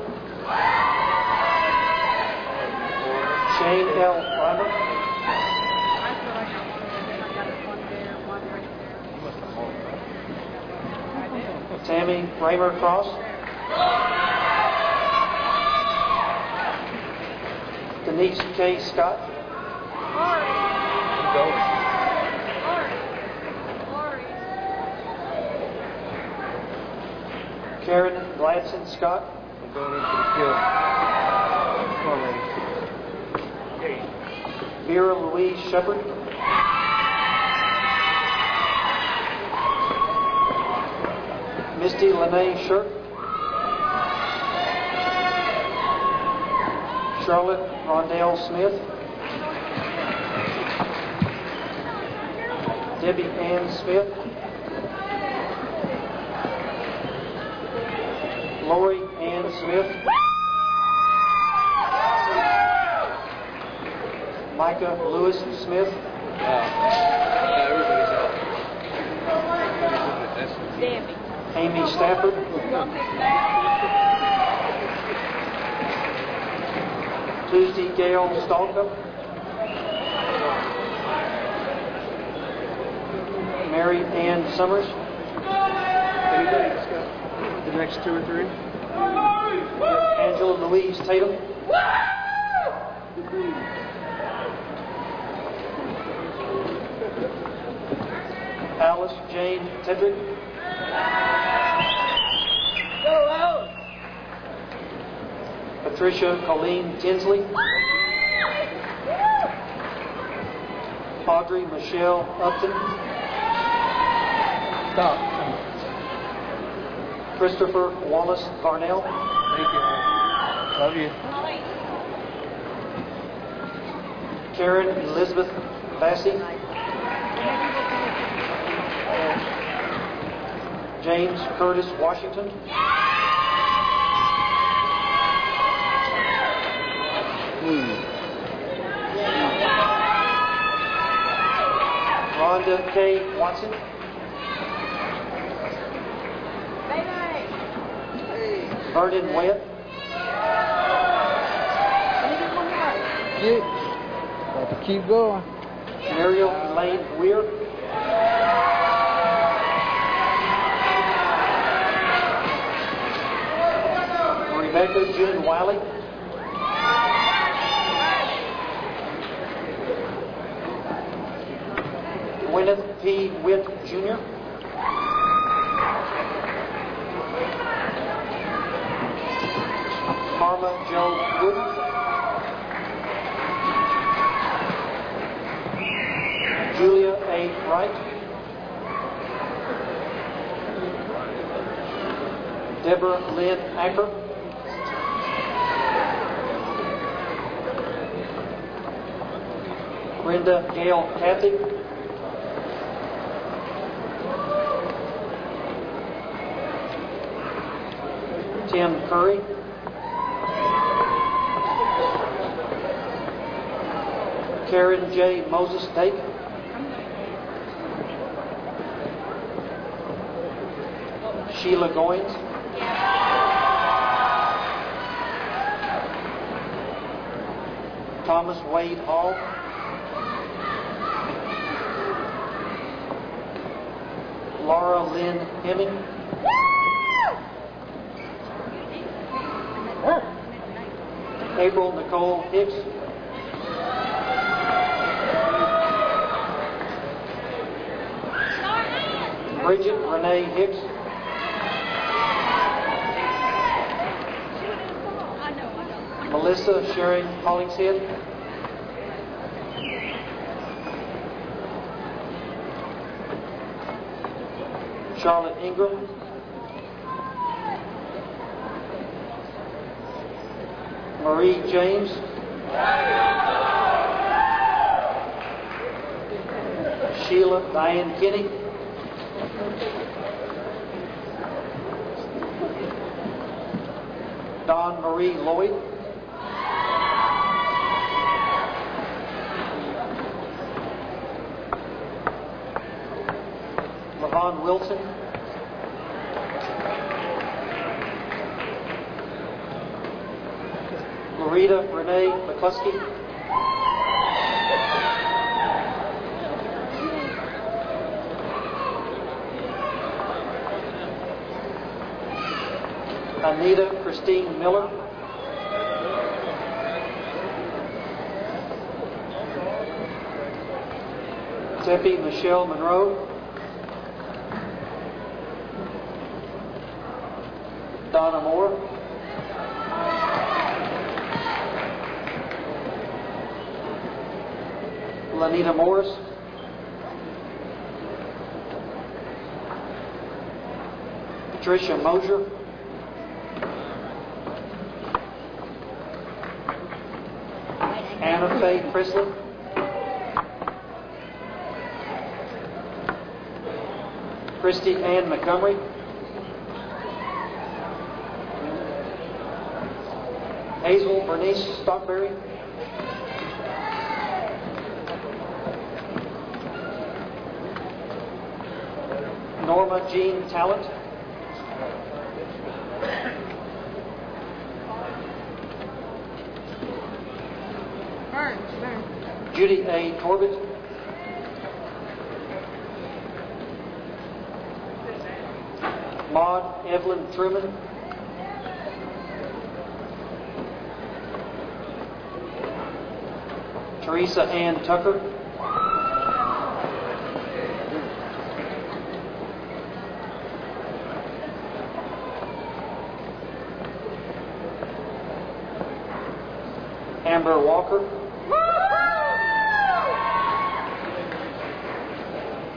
Shane L. Reimer. Tammy Raymer Cross. Denise K. Scott. I'm going. Karen Gladson Scott. I'm going into the field. Come on, lady. Vera Louise Shepard. Misty Lene Shirk. Charlotte Rondell Smith. Debbie Ann Smith. Lori Ann Smith. Micah Lewis Smith. Everybody's out. Amy Stafford. Tuesday Gail Stalka. Mary Ann Summers. Anybody that's got the next 2 or 3? Angela Louise Tatum. Alice Jane Tedrick. Patricia Colleen Tinsley. Audrey Michelle Upton. Stop. Christopher Wallace Garnell. Thank you. Love you. Karen Elizabeth Bassey. James Curtis Washington. Rhonda K. Watson. Vernon Webb. Got to keep going. Muriel Lane Weir. Rebecca June Wiley. P. Witt, Jr. Karma Joe Wooden. Julia A. Wright. Deborah Lynn Acker. Brenda Gail Cathy. Tim Curry. Karen J. Moses Dake. Sheila Goins. Thomas Wade Hall. Laura Lynn Hemming. April Nicole Hicks. Bridget Renee Hicks. Melissa Sherry Hollingshead. Charlotte Ingram. Marie James. Sheila Diane Kinney. Dawn Marie Lloyd. LaVon Wilson. Loretta Renee McCluskey. Anita Christine Miller. Tepi Michelle Monroe. Donna Moore. Lanita Morris. Patricia Mosier. Anna Faye Presley. Christy Ann Montgomery. Hazel Bernice Stockberry. Norma Jean Talent. Judy A. Corbett. Maud Evelyn Truman. Teresa Ann Tucker. Amber Walker.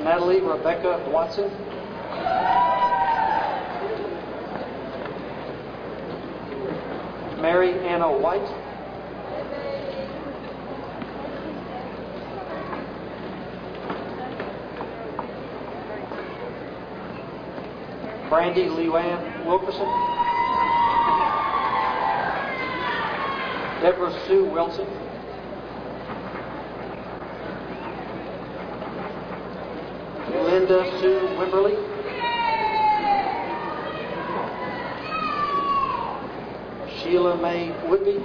Natalie Rebecca Watson. Mary Anna White. Brandy Leanne Wilkerson. Deborah Sue Wilson. Linda Sue Wimberly. Sheila Mae Whitby.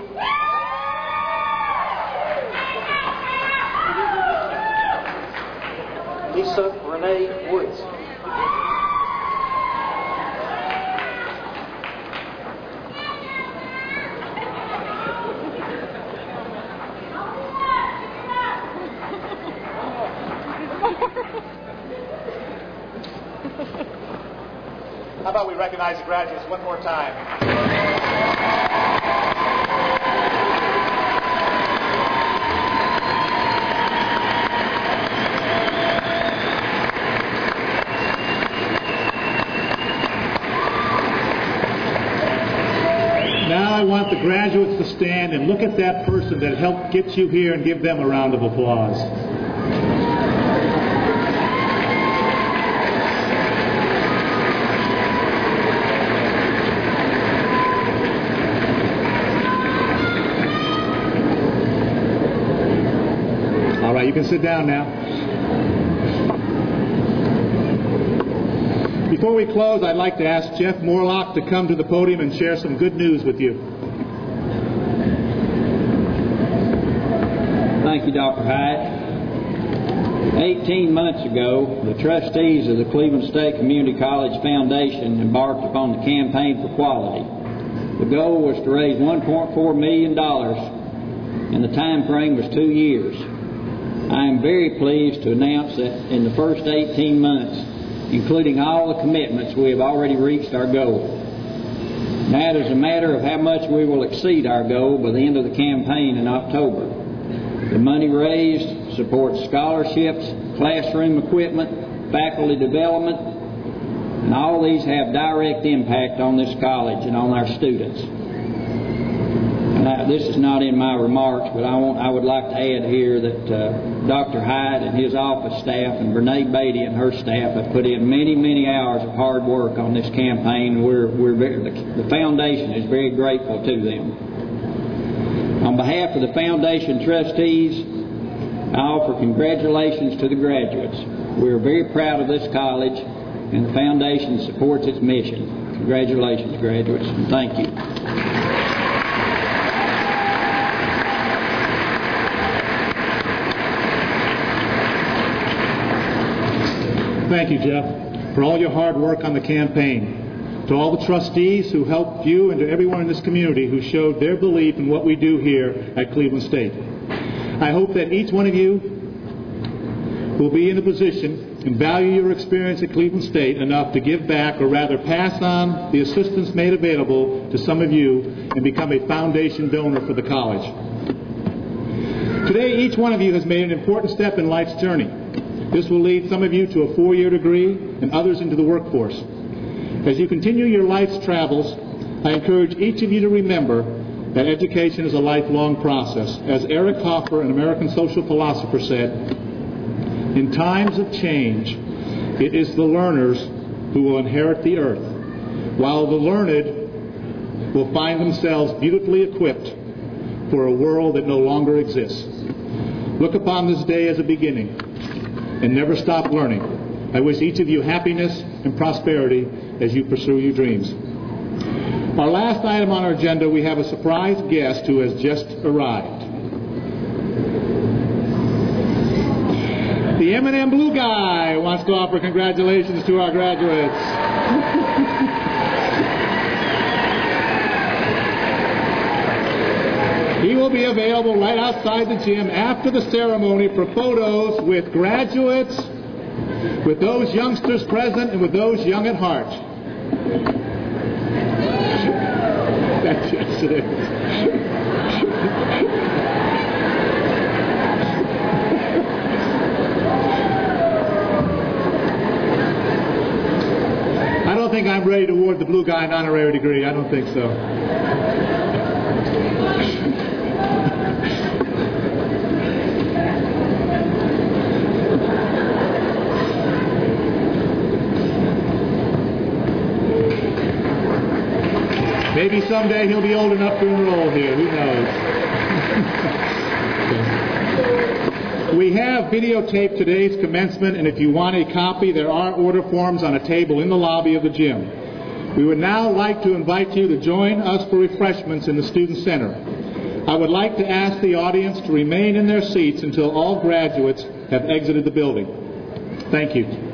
Lisa Renee Woods. recognize the graduates one more time. Now I want the graduates to stand and look at that person that helped get you here and give them a round of applause. All right, you can sit down now. Before we close, I'd like to ask Jeff Morlock to come to the podium and share some good news with you. Thank you, Dr. Hyatt. 18 months ago, the trustees of the Cleveland State Community College Foundation embarked upon the Campaign for Quality. The goal was to raise $1.4 million, and the time frame was 2 years. I am very pleased to announce that in the first 18 months, including all the commitments, we have already reached our goal. Now it is a matter of how much we will exceed our goal by the end of the campaign in October. The money raised supports scholarships, classroom equipment, faculty development, and all these have direct impact on this college and on our students. And this is not in my remarks, but I would like to add here that Dr. Hyde and his office staff and Brene Beatty and her staff have put in many, many hours of hard work on this campaign. The foundation is very grateful to them. On behalf of the foundation trustees, I offer congratulations to the graduates. We are very proud of this college, and the foundation supports its mission. Congratulations, graduates, and thank you. Thank you, Jeff, for all your hard work on the campaign. To all the trustees who helped you, and to everyone in this community who showed their belief in what we do here at Cleveland State. I hope that each one of you will be in a position and value your experience at Cleveland State enough to give back, or rather pass on the assistance made available to some of you and become a foundation donor for the college. Today, each one of you has made an important step in life's journey. This will lead some of you to a 4-year degree and others into the workforce. As you continue your life's travels, I encourage each of you to remember that education is a lifelong process. As Eric Hoffer, an American social philosopher, said, in times of change, it is the learners who will inherit the earth, while the learned will find themselves beautifully equipped for a world that no longer exists. Look upon this day as a beginning, and never stop learning. I wish each of you happiness and prosperity as you pursue your dreams. Our last item on our agenda, we have a surprise guest who has just arrived. The M&M Blue Guy wants to offer congratulations to our graduates. He will be available right outside the gym after the ceremony for photos with graduates, with those youngsters present, and with those young at heart. Yes, it is. I don't think I'm ready to award the Blue Guy an honorary degree. I don't think so. Maybe someday he'll be old enough to enroll here. Who knows? We have videotaped today's commencement, and if you want a copy, there are order forms on a table in the lobby of the gym. We would now like to invite you to join us for refreshments in the Student Center. I would like to ask the audience to remain in their seats until all graduates have exited the building. Thank you.